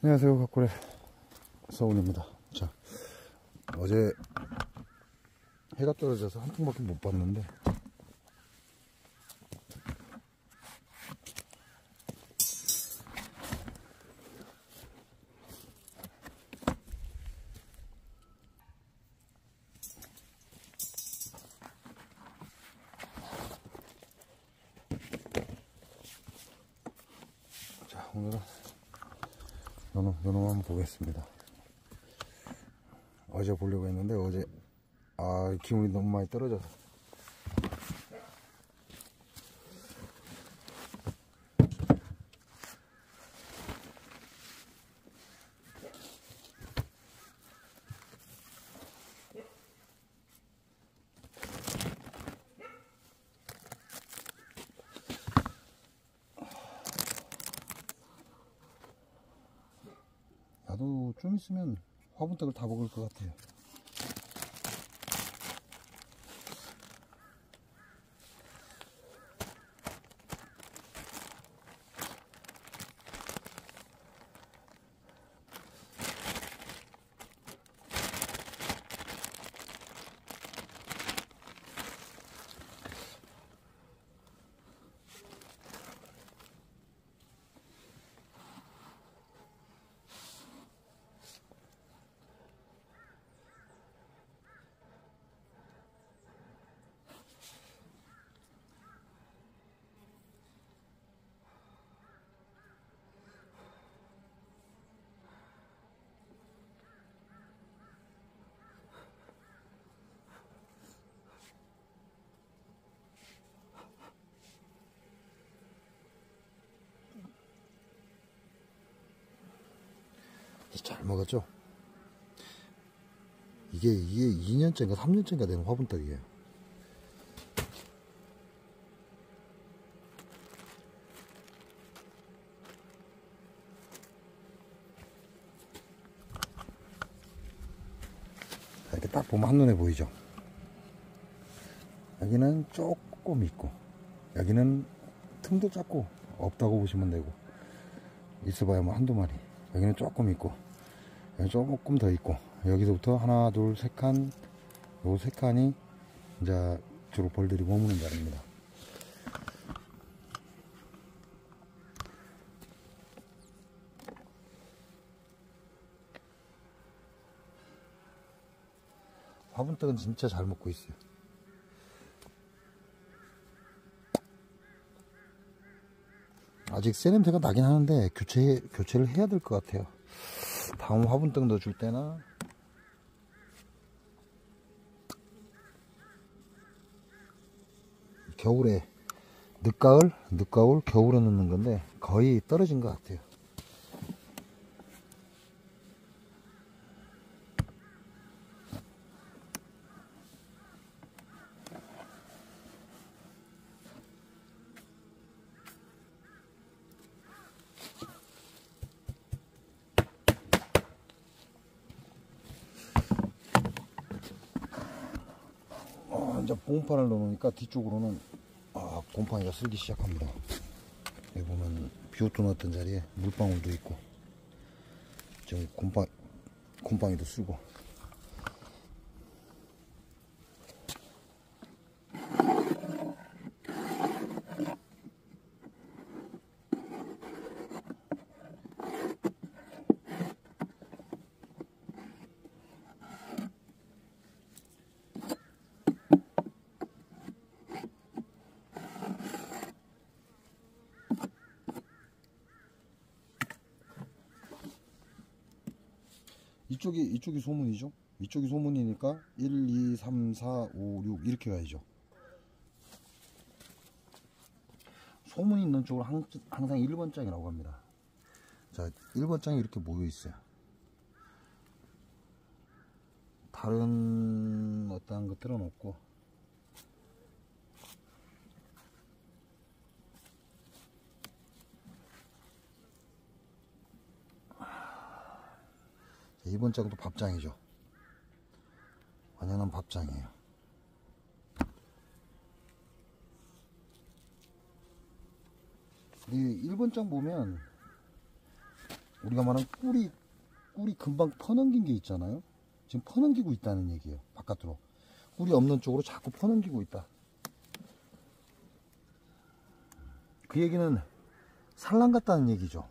안녕하세요, 가꾸레 서운입니다. 자, 어제 해가 떨어져서 한 통밖에 못 봤는데 자, 오늘은 요놈 한번 보겠습니다. 어제 보려고 했는데 어제 기온이 너무 많이 떨어져서 나도 좀 있으면 화분떡을 다 먹을 것 같아요. 잘 먹었죠? 이게 2년째인가 3년째인가 되는 화분떡이에요. 이렇게 딱 보면 한눈에 보이죠? 여기는 조금 있고 여기는 틈도 작고 없다고 보시면 되고, 있어봐야 뭐 한두 마리. 여기는 조금 있고 여기 조금 더 있고, 여기서부터 하나 둘 세 칸, 요 세 칸이 이제 주로 벌들이 머무는 자리입니다. 화분떡은 진짜 잘 먹고 있어요. 아직 새 냄새가 나긴 하는데 교체를 해야 될 것 같아요. 다음 화분떡 넣어줄 때나 겨울에 늦가을 겨울에 넣는 건데 거의 떨어진 것 같아요. 이제 곰팡이를 넣으니까 뒤쪽으로는 곰팡이가 쓸기 시작합니다. 여기 보면 비옷도 넣었던 자리에 물방울도 있고 지금 곰팡이도 쓰고. 이쪽이 소문이죠. 이쪽이 소문이니까 1, 2, 3, 4, 5, 6 이렇게 가야죠. 소문이 있는 쪽으로 항상 1번 장이라고 합니다. 자, 1번 장이 이렇게 모여 있어요. 다른 어떠한 것들은 없고, 자, 2번 장도 밥장이죠. 완연한 밥장이에요. 이 1번 장 보면 우리가 말하는 꿀이 금방 퍼넘긴 게 있잖아요. 지금 퍼넘기고 있다는 얘기예요. 바깥으로. 꿀이 없는 쪽으로 자꾸 퍼넘기고 있다. 그 얘기는 산란 같다는 얘기죠.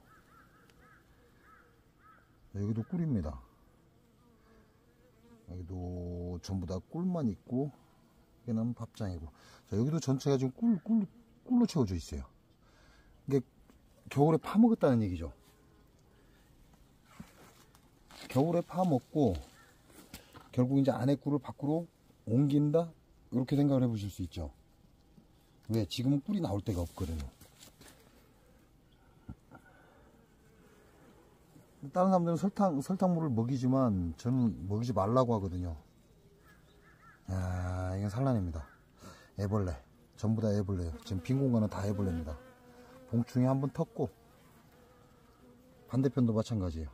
여기도 꿀입니다. 여기도 전부 다 꿀만 있고, 여기는 밥장이고. 자, 여기도 전체가 지금 꿀로 채워져 있어요. 이게 겨울에 파먹었다는 얘기죠. 겨울에 파먹고 결국 이제 안에 꿀을 밖으로 옮긴다, 이렇게 생각을 해보실 수 있죠. 왜? 지금은 꿀이 나올 데가 없거든요. 다른 사람들은 설탕물을 먹이지만 저는 먹이지 말라고 하거든요. 야, 이건 산란입니다. 애벌레, 전부 다 애벌레예요. 지금 빈 공간은 다 애벌레입니다. 봉충이 한번 텄고, 반대편도 마찬가지예요.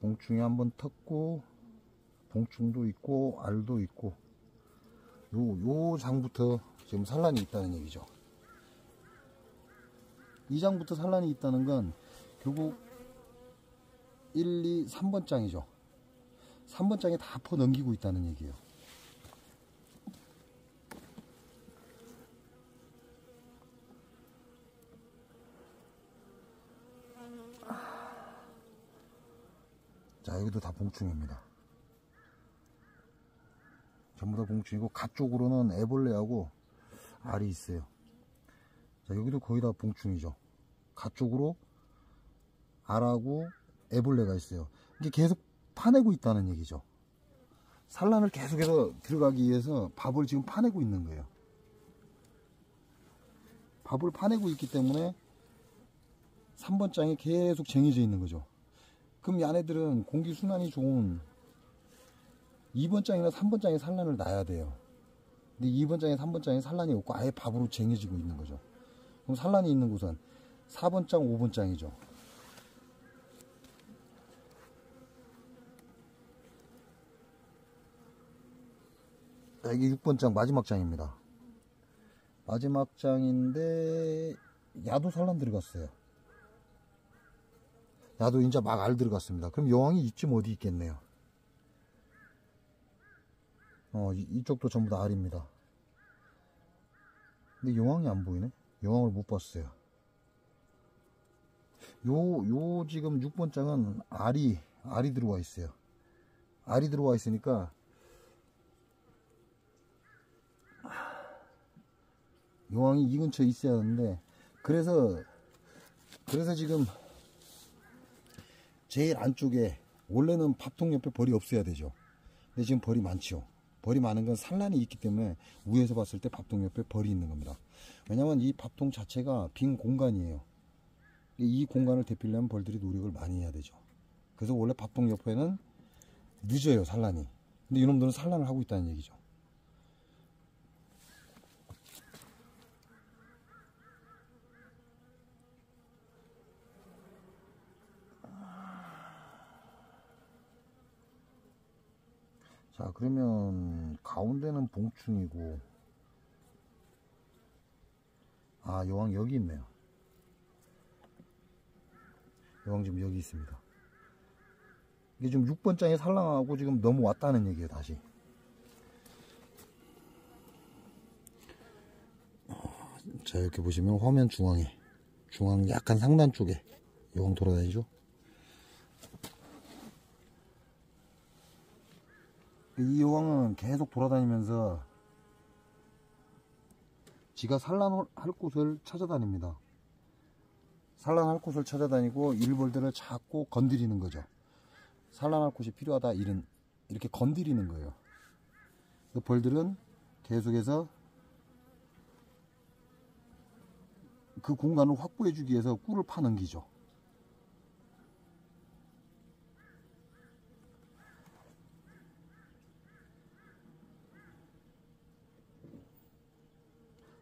봉충이 한번 텄고, 봉충도 있고 알도 있고, 요 장부터 지금 산란이 있다는 얘기죠. 이 장부터 산란이 있다는 건 결국 1, 2, 3번 장이죠. 3번 장에 다 퍼 넘기고 있다는 얘기예요. 자, 여기도 다 봉충입니다. 전부 다 봉충이고, 가쪽으로는 애벌레하고 알이 있어요. 자, 여기도 거의 다 봉충이죠. 가쪽으로 알하고 애벌레가 있어요. 이게 계속 파내고 있다는 얘기죠. 산란을 계속해서 들어가기 위해서 밥을 지금 파내고 있는 거예요. 밥을 파내고 있기 때문에 3번 장에 계속 쟁여져 있는 거죠. 그럼 이 안에들은 공기순환이 좋은 2번 장이나 3번 장에 산란을 놔야 돼요. 근데 2번 장에 3번 장에 산란이 없고 아예 밥으로 쟁여지고 있는 거죠. 그럼 산란이 있는 곳은 4번 장, 5번 장이죠. 이게 6번 장, 마지막 장입니다. 마지막 장인데 야도 산란 들어갔어요. 야도 이제 막 알 들어갔습니다. 그럼 여왕이 이쯤 어디 있겠네요. 이쪽도 전부 다 알입니다. 근데 여왕이 안 보이네. 여왕을 못 봤어요. 요 지금 6번 장은 알이 들어와 있어요. 알이 들어와 있으니까 여왕이 이 근처에 있어야 하는데, 그래서 지금 제일 안쪽에 원래는 밥통 옆에 벌이 없어야 되죠. 근데 지금 벌이 많죠. 벌이 많은 건 산란이 있기 때문에 위에서 봤을 때 밥통 옆에 벌이 있는 겁니다. 왜냐면 이 밥통 자체가 빈 공간이에요. 이 공간을 대피하려면 벌들이 노력을 많이 해야 되죠. 그래서 원래 밥통 옆에는 늦어요, 산란이. 근데 이놈들은 산란을 하고 있다는 얘기죠. 자, 그러면 가운데는 봉충이고, 아, 여왕 여기 있네요. 여왕 지금 여기 있습니다. 이게 지금 6번 장에 산란하고 지금 넘어왔다는 얘기예요, 다시. 자, 이렇게 보시면 화면 중앙 약간 상단 쪽에 여왕 돌아다니죠. 이 여왕은 계속 돌아다니면서 지가 산란할 곳을 찾아다닙니다. 산란할 곳을 찾아다니고 일벌들을 자꾸 건드리는 거죠. 산란할 곳이 필요하다, 이렇게 건드리는 거예요. 그 벌들은 계속해서 그 공간을 확보해 주기 위해서 꿀을 파넘기죠.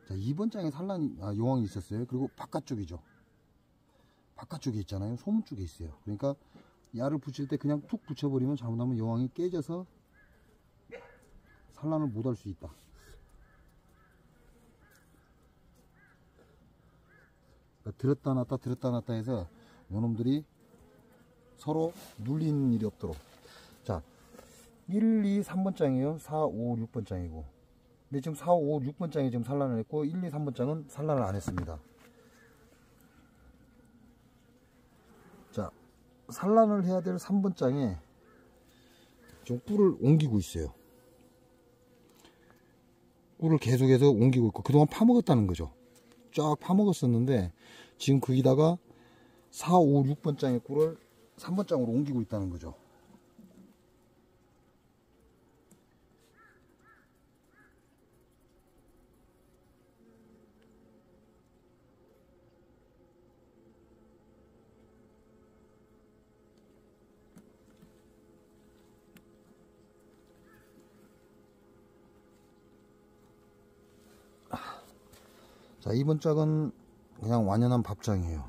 자, 2번 장에 여왕이 있었어요. 그리고 바깥쪽이죠. 바깥쪽에 있잖아요. 소문 쪽에 있어요. 그러니까 야를 붙일 때 그냥 툭 붙여버리면 잘못하면 여왕이 깨져서 산란을 못 할 수 있다. 그러니까 들었다 놨다 해서 요놈들이 서로 눌리는 일이 없도록. 자, 1, 2, 3번 장이에요. 4, 5, 6번 장이고. 근데 지금 4, 5, 6번 장이 지금 산란을 했고 1, 2, 3번 장은 산란을 안 했습니다. 자, 산란을 해야 될 3번 장에 지금 꿀을 옮기고 있어요. 꿀을 계속해서 옮기고 있고 그동안 파먹었다는 거죠. 쫙 파먹었었는데 지금 거기다가 4, 5, 6번 장의 꿀을 3번 장으로 옮기고 있다는 거죠. 자, 2번 짝은 그냥 완연한 밥장이에요.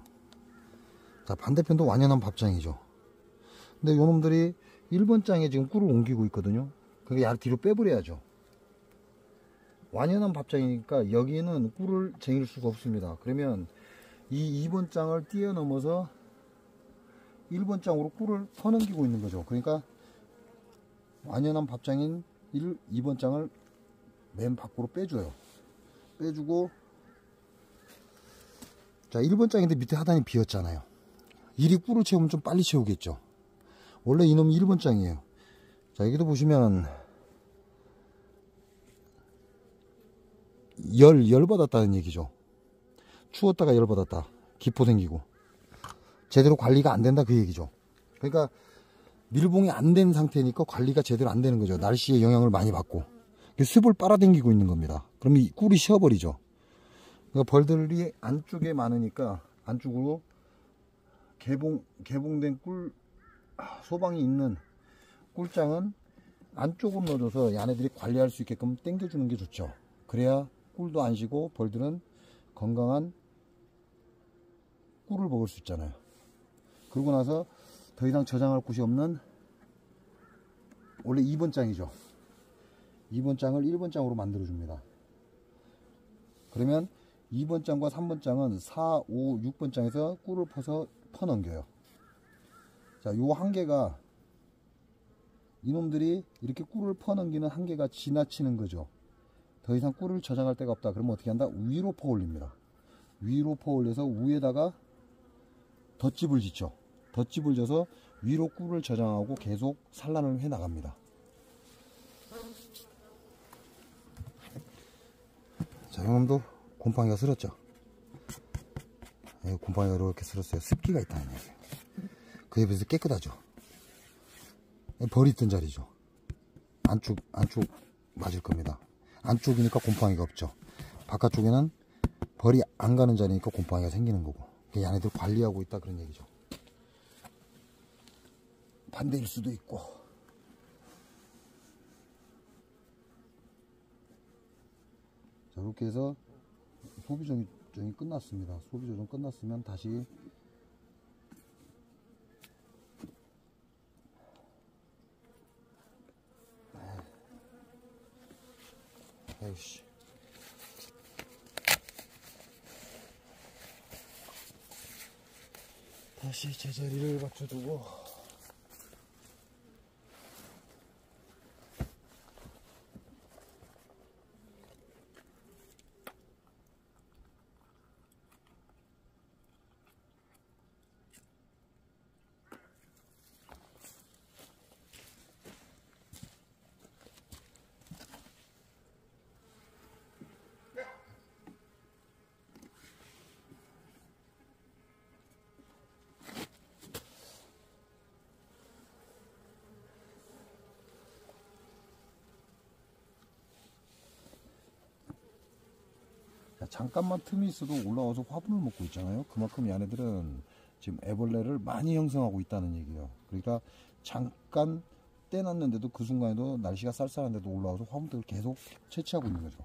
자, 반대편도 완연한 밥장이죠. 근데 요놈들이 1번 장에 지금 꿀을 옮기고 있거든요. 그게 약 뒤로 빼버려야죠. 완연한 밥장이니까 여기는 꿀을 쟁일 수가 없습니다. 그러면 이 2번 장을 뛰어넘어서 1번 장으로 꿀을 퍼넘기고 있는 거죠. 그러니까 완연한 밥장인 2번 장을 맨 밖으로 빼줘요. 빼주고, 자, 1번 장인데 밑에 하단이 비었잖아요. 이리 꿀을 채우면 좀 빨리 채우겠죠. 원래 이놈이 1번 장이에요. 자, 여기도 보시면 열 받았다는 얘기죠. 추웠다가 열 받았다. 기포 생기고 제대로 관리가 안 된다 그 얘기죠. 그러니까 밀봉이 안 된 상태니까 관리가 제대로 안 되는 거죠. 날씨의 영향을 많이 받고 습을 빨아당기고 있는 겁니다. 그럼 이 꿀이 쉬어버리죠. 그러니까 벌들이 안쪽에 많으니까 안쪽으로 개봉된 꿀 소방이 있는 꿀장은 안쪽으로 넣어줘서 얘네들이 관리할 수 있게끔 당겨주는 게 좋죠. 그래야 꿀도 안 쉬고 벌들은 건강한 꿀을 먹을 수 있잖아요. 그러고 나서 더 이상 저장할 곳이 없는 원래 2번 장이죠. 2번 장을 1번 장으로 만들어 줍니다. 그러면 2번 장과 3번 장은 4, 5, 6번 장에서 꿀을 퍼넘겨요. 자, 요 한계가 이놈들이 이렇게 꿀을 퍼넘기는 한계가 지나치는 거죠. 더 이상 꿀을 저장할 데가 없다. 그러면 어떻게 한다? 위로 퍼올립니다. 위로 퍼올려서 위에다가 덧집을 짓죠. 덧집을 져서 위로 꿀을 저장하고 계속 산란을 해 나갑니다. 자, 이놈도 곰팡이가 슬었죠. 곰팡이가 이렇게 슬었어요. 습기가 있다는 얘기예요. 그에 비해서 깨끗하죠. 벌이 있던 자리죠. 안쪽 맞을 겁니다. 안쪽이니까 곰팡이가 없죠. 바깥쪽에는 벌이 안 가는 자리니까 곰팡이가 생기는 거고. 얘네들 관리하고 있다 그런 얘기죠. 반대일 수도 있고. 자, 이렇게 해서 소비 조정이 끝났습니다. 소비 조정 끝났으면 다시 에이씨. 다시 제자리를 맞춰두고 잠깐만 틈이 있어도 올라와서 화분을 먹고 있잖아요. 그만큼 얘네들은 지금 애벌레를 많이 형성하고 있다는 얘기예요. 그러니까 잠깐 떼놨는데도 그 순간에도 날씨가 쌀쌀한데도 올라와서 화분들을 계속 채취하고 있는 거죠.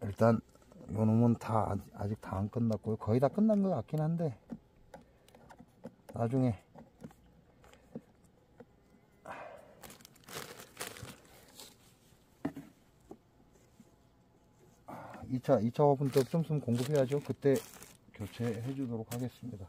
일단 놈은 아직 다 안 끝났고요. 거의 다 끝난 것 같긴 한데 나중에 2차 화분도 좀 있으면 공급해야죠. 그때 교체해 주도록 하겠습니다.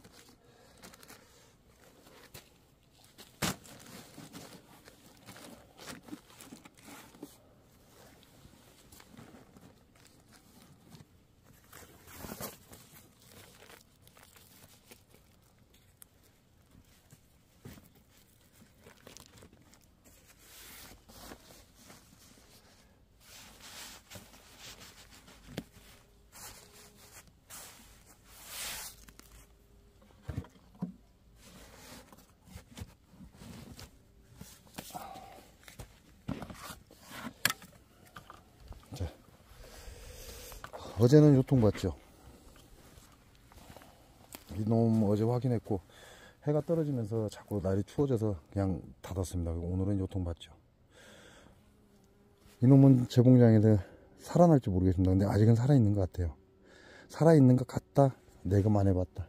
어제는 요통봤죠. 이놈 어제 확인했고 해가 떨어지면서 자꾸 날이 추워져서 그냥 닫았습니다. 오늘은 요통봤죠. 이놈은 제 공장에서 살아날지 모르겠습니다. 근데 아직은 살아있는 것 같아요. 살아있는 것 같다. 내가 안 해봤다.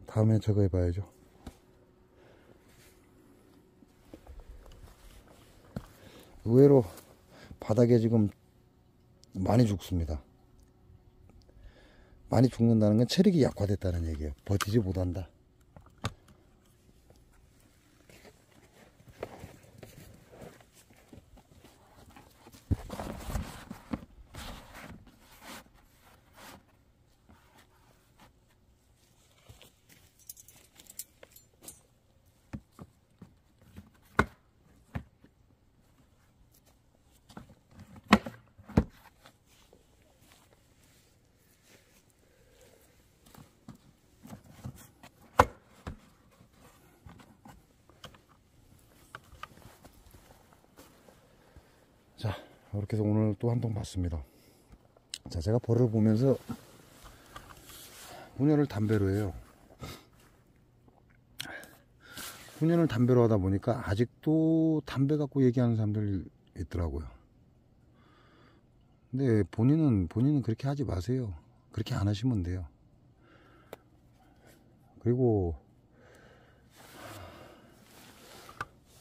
다음에 저거 해봐야죠. 의외로 바닥에 지금 많이 죽습니다. 많이 죽는다는 건 체력이 약화됐다는 얘기예요. 버티지 못한다. 자, 이렇게 해서 오늘 또 한 통 봤습니다. 자, 제가 벌을 보면서 훈연을 담배로 해요. 훈연을 담배로 하다 보니까 아직도 담배 갖고 얘기하는 사람들이 있더라고요. 근데 본인은 그렇게 하지 마세요. 그렇게 안 하시면 돼요. 그리고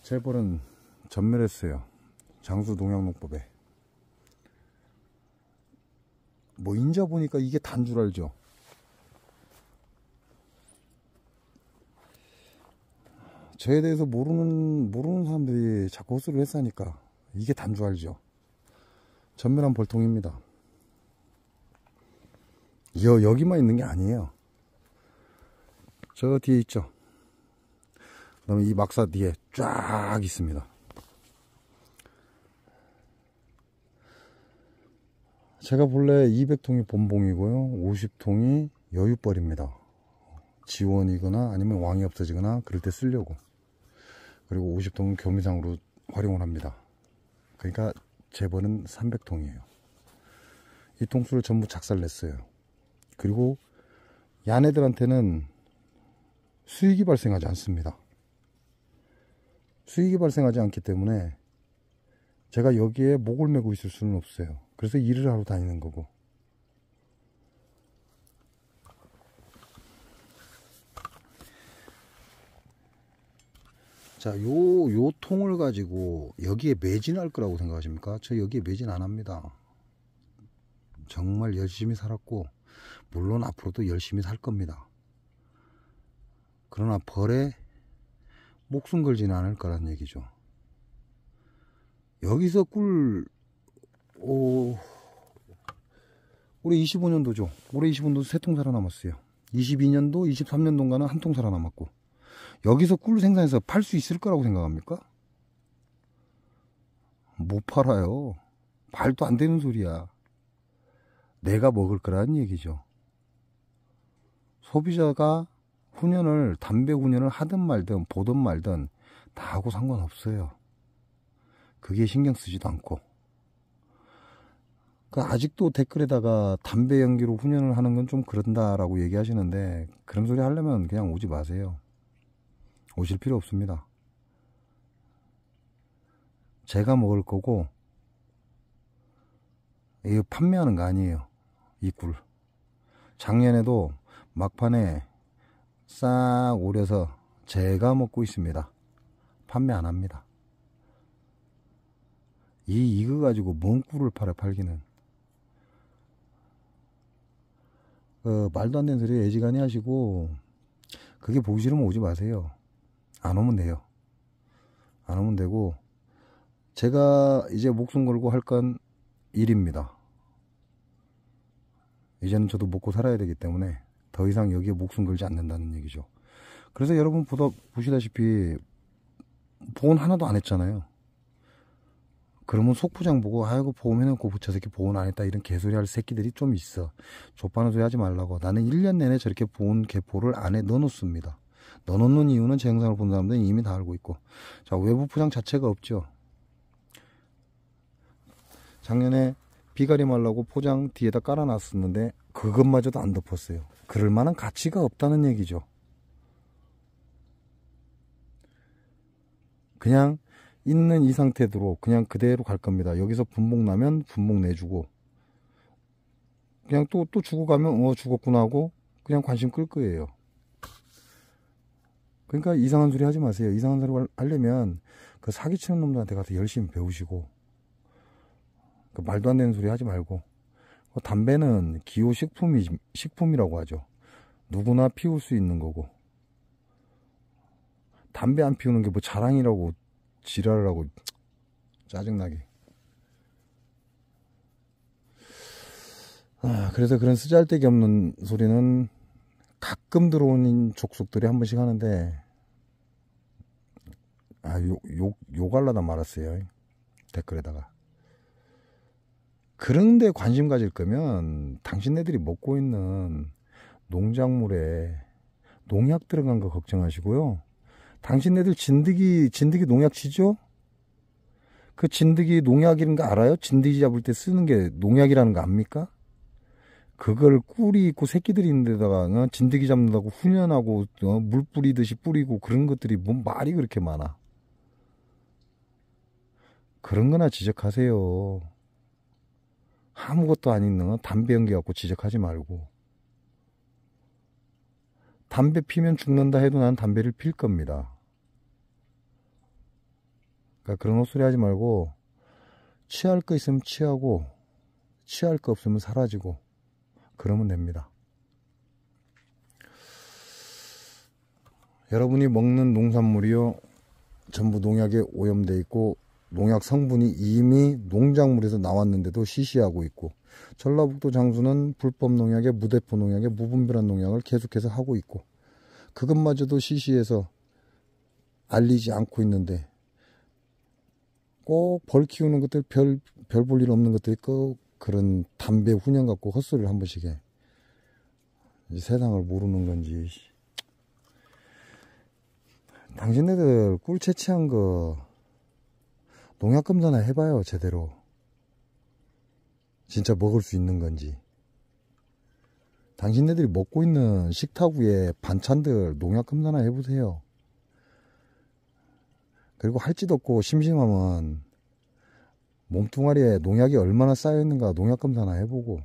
제 벌은 전멸했어요. 장수 농약농법에. 뭐 인자 보니까 이게 단 줄 알죠. 저에 대해서 모르는 사람들이 자꾸 헛소리를 했으니까 이게 단 줄 알죠. 전멸한 벌통입니다. 여기만 있는 게 아니에요. 저 뒤에 있죠. 그 다음에 이 막사 뒤에 쫙 있습니다. 제가 본래 200통이 본봉이고요. 50통이 여유벌입니다. 지원이거나 아니면 왕이 없어지거나 그럴 때 쓰려고. 그리고 50통은 교미상으로 활용을 합니다. 그러니까 제 벌은 300통이에요. 이 통수를 전부 작살냈어요. 그리고 야네들한테는 수익이 발생하지 않습니다. 수익이 발생하지 않기 때문에 제가 여기에 목을 메고 있을 수는 없어요. 그래서 일을 하러 다니는 거고. 자, 요 통을 가지고 여기에 매진할 거라고 생각하십니까? 저 여기에 매진 안 합니다. 정말 열심히 살았고, 물론 앞으로도 열심히 살 겁니다. 그러나 벌에 목숨 걸지는 않을 거란 얘기죠. 여기서 올해 25년도죠. 올해 25년도 3통 살아남았어요. 22년도, 23년도인가는 1통 살아남았고. 여기서 꿀 생산해서 팔 수 있을 거라고 생각합니까? 못 팔아요. 말도 안 되는 소리야. 내가 먹을 거라는 얘기죠. 소비자가 담배 훈연을 하든 말든 보든 말든 다 하고 상관없어요. 그게 신경 쓰지도 않고. 아직도 댓글에다가 담배 연기로 훈연을 하는 건 좀 그런다라고 얘기하시는데, 그런 소리 하려면 그냥 오지 마세요. 오실 필요 없습니다. 제가 먹을 거고, 이거 판매하는 거 아니에요. 이 꿀. 작년에도 막판에 싹 오려서 제가 먹고 있습니다. 판매 안 합니다. 이거 가지고 뭔 꿀을 팔기는. 말도 안 되는 소리 애지간히 하시고, 그게 보기 싫으면 오지 마세요. 안 오면 돼요. 안 오면 되고, 제가 이제 목숨 걸고 할 건 일입니다. 이제는 저도 먹고 살아야 되기 때문에 더 이상 여기에 목숨 걸지 않는다는 얘기죠. 그래서 여러분 보시다시피 보온 하나도 안 했잖아요. 그러면 속포장 보고 아이고 보험해놓고 저 새끼 보온 안 했다 이런 개소리 할 새끼들이 좀 있어. 좆바는 소리 하지 말라고. 나는 1년 내내 저렇게 보온 개포를 안에 넣어놓습니다. 넣어놓는 이유는 제 영상을 본 사람들은 이미 다 알고 있고. 자, 외부 포장 자체가 없죠. 작년에 비가리 말라고 포장 뒤에다 깔아놨었는데 그것마저도 안 덮었어요. 그럴 만한 가치가 없다는 얘기죠. 그냥 있는 이 상태대로 그냥 그대로 갈 겁니다. 여기서 분목 나면 분목 내주고, 그냥 또 주고 가면 죽었구나 하고 그냥 관심 끌 거예요. 그러니까 이상한 소리 하지 마세요. 이상한 소리 하려면 그 사기치는 놈들한테 가서 열심히 배우시고, 그 말도 안 되는 소리 하지 말고. 담배는 기호식품이라고 하죠. 누구나 피울 수 있는 거고, 담배 안 피우는 게 뭐 자랑이라고 지랄을 하고 짜증나게. 그래서 그런 쓰잘데기 없는 소리는 가끔 들어오는 족속들이 한 번씩 하는데, 욕하려다 말았어요. 댓글에다가. 그런데 관심 가질 거면 당신네들이 먹고 있는 농작물에 농약 들어간 거 걱정하시고요. 당신네들 진드기 농약 치죠? 그 진드기 농약이라는 거 알아요? 진드기 잡을 때 쓰는 게 농약이라는 거 압니까? 그걸 꿀이 있고 새끼들이 있는 데다가 진드기 잡는다고 훈연하고 물 뿌리듯이 뿌리고 그런 것들이 뭔 말이 그렇게 많아. 그런 거나 지적하세요. 아무것도 아닌 담배 연기 갖고 지적하지 말고. 담배 피면 죽는다 해도 난 담배를 필 겁니다. 그러니까 그런 헛소리 하지 말고, 취할 거 있으면 취하고, 취할 거 없으면 사라지고, 그러면 됩니다. 여러분이 먹는 농산물이요, 전부 농약에 오염되어 있고, 농약 성분이 이미 농작물에서 나왔는데도 시시하고 있고, 전라북도 장수는 불법 농약에 무대포 농약에 무분별한 농약을 계속해서 하고 있고, 그것마저도 시시해서 알리지 않고 있는데, 꼭 벌 키우는 것들 별 볼 일 없는 것들이 꼭 그런 담배 훈연 갖고 헛소리를 한 번씩 해. 이 세상을 모르는 건지. 당신네들 꿀 채취한 거 농약 검사나 해봐요. 제대로 진짜 먹을 수 있는 건지. 당신네들이 먹고 있는 식탁 위에 반찬들 농약 검사나 해보세요. 그리고 할 짓 없고 심심하면 몸뚱아리에 농약이 얼마나 쌓여있는가 농약 검사나 해보고,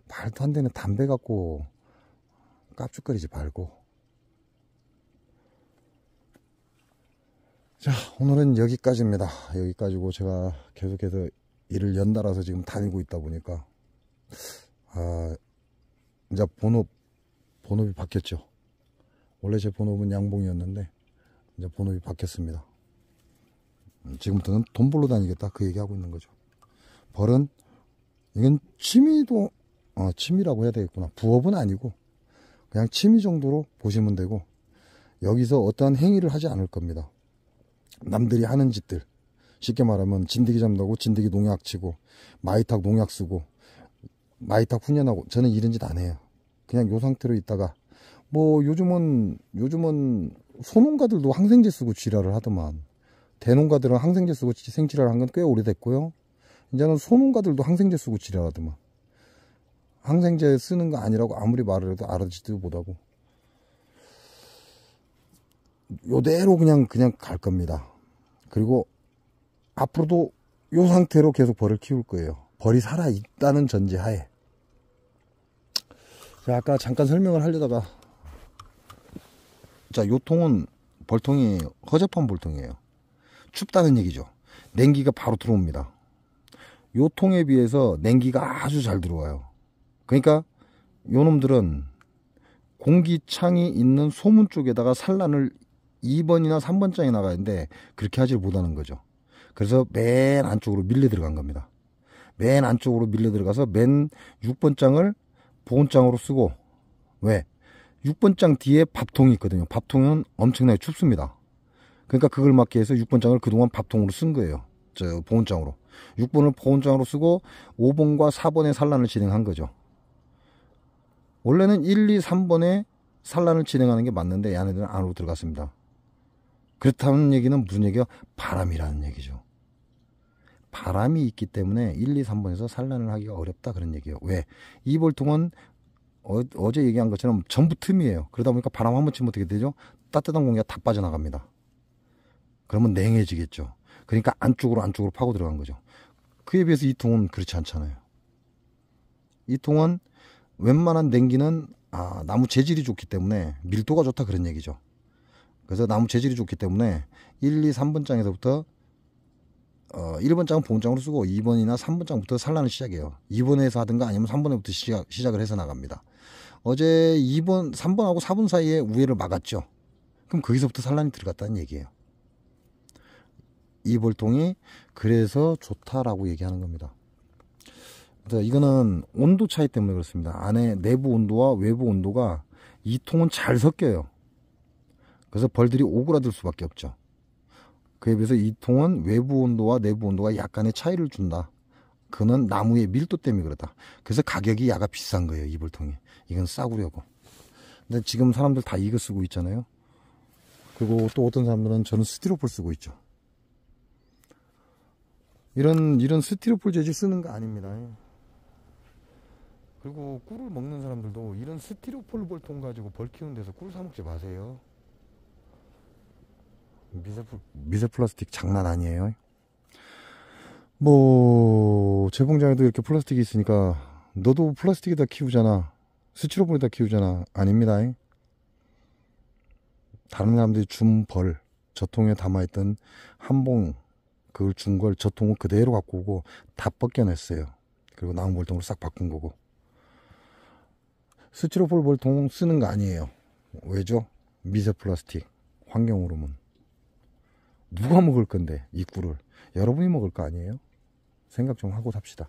말도 안 되는 담배 갖고 깝죽거리지 말고. 자, 오늘은 여기까지입니다. 여기까지고, 제가 계속해서 일을 연달아서 지금 다니고 있다 보니까 이제 본업이 바뀌었죠. 원래 제 본업은 양봉이었는데 이제 본업이 바뀌었습니다. 지금부터는 돈 벌러 다니겠다, 그 얘기하고 있는 거죠. 벌은 이건 취미라고 해야 되겠구나. 부업은 아니고 그냥 취미 정도로 보시면 되고, 여기서 어떠한 행위를 하지 않을 겁니다. 남들이 하는 짓들, 쉽게 말하면 진드기 잡는다고 진드기 농약 치고 마이탁 농약 쓰고 마이탁 훈연하고, 저는 이런 짓 안 해요. 그냥 요 상태로 있다가, 뭐 요즘은 소농가들도 항생제 쓰고 지랄을 하더만. 대농가들은 항생제 쓰고 생지랄 한 건 꽤 오래됐고요. 이제는 소농가들도 항생제 쓰고 지랄하더만. 항생제 쓰는 거 아니라고 아무리 말을 해도 알아듣지도 못하고. 요대로 그냥 갈 겁니다. 그리고 앞으로도 요 상태로 계속 벌을 키울 거예요. 벌이 살아있다는 전제하에. 자, 아까 잠깐 설명을 하려다가, 자, 요 통은 벌통이 허접한 벌통이에요. 춥다는 얘기죠. 냉기가 바로 들어옵니다. 요 통에 비해서 냉기가 아주 잘 들어와요. 그러니까 요 놈들은 공기창이 있는 소문 쪽에다가 산란을 2번이나 3번 장에 나가는데 그렇게 하질 못하는 거죠. 그래서 맨 안쪽으로 밀려 들어간 겁니다. 맨 안쪽으로 밀려 들어가서 맨 6번 장을 보온장으로 쓰고, 왜? 6번 장 뒤에 밥통이 있거든요. 밥통은 엄청나게 춥습니다. 그러니까 그걸 막기 위해서 6번 장을 그동안 밥통으로 쓴 거예요. 저 보온장으로. 6번을 보온장으로 쓰고 5번과 4번의 산란을 진행한 거죠. 원래는 1, 2, 3번에 산란을 진행하는 게 맞는데 얘네들은 안으로 들어갔습니다. 그렇다는 얘기는 무슨 얘기야? 바람이라는 얘기죠. 바람이 있기 때문에 1, 2, 3번에서 산란을 하기가 어렵다 그런 얘기예요. 왜? 이 벌통은 어제 얘기한 것처럼 전부 틈이에요. 그러다 보니까 바람 한번 치면 어떻게 되죠? 따뜻한 공기가 다 빠져나갑니다. 그러면 냉해지겠죠. 그러니까 안쪽으로 파고 들어간 거죠. 그에 비해서 이 통은 그렇지 않잖아요. 이 통은 웬만한 냉기는 나무 재질이 좋기 때문에 밀도가 좋다 그런 얘기죠. 그래서 나무 재질이 좋기 때문에 1, 2, 3번 장에서부터 1번 장은 보온장으로 쓰고 2번이나 3번 장부터 산란을 시작해요. 2번에서 하든가 아니면 3번에부터 시작을 해서 나갑니다. 어제 2번, 3번하고 4번 사이에 우회를 막았죠. 그럼 거기서부터 산란이 들어갔다는 얘기예요. 이 벌통이 그래서 좋다라고 얘기하는 겁니다. 이거는 온도 차이 때문에 그렇습니다. 안에 내부 온도와 외부 온도가 이 통은 잘 섞여요. 그래서 벌들이 오그라들 수밖에 없죠. 그에 비해서 이 통은 외부 온도와 내부 온도가 약간의 차이를 준다. 그는 나무의 밀도 때문에 그렇다. 그래서 가격이 야가 비싼 거예요. 이 벌통이. 이건 싸구려고. 근데 지금 사람들 다 이거 쓰고 있잖아요. 그리고 또 어떤 사람들은 저는 스티로폴 쓰고 있죠. 이런 스티로폴 재질 쓰는 거 아닙니다. 그리고 꿀을 먹는 사람들도 이런 스티로폴 벌통 가지고 벌 키우는 데서 꿀 사 먹지 마세요. 미세 플라스틱 장난 아니에요. 뭐 재봉장에도 이렇게 플라스틱이 있으니까 너도 플라스틱에다 키우잖아, 스티로폴에다 키우잖아. 아닙니다. 다른 사람들이 준 벌, 저 통에 담아있던 한봉 그걸 준 걸 저 통을 그대로 갖고 오고 다 벗겨냈어요. 그리고 나무 벌통으로 싹 바꾼 거고. 스티로폴 벌통 쓰는 거 아니에요. 왜죠? 미세 플라스틱. 환경오염은 누가 먹을 건데 이 꿀을 여러분이 먹을 거 아니에요? 생각 좀 하고 삽시다.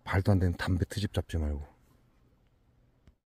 말도 안 되는 담배 트집 잡지 말고.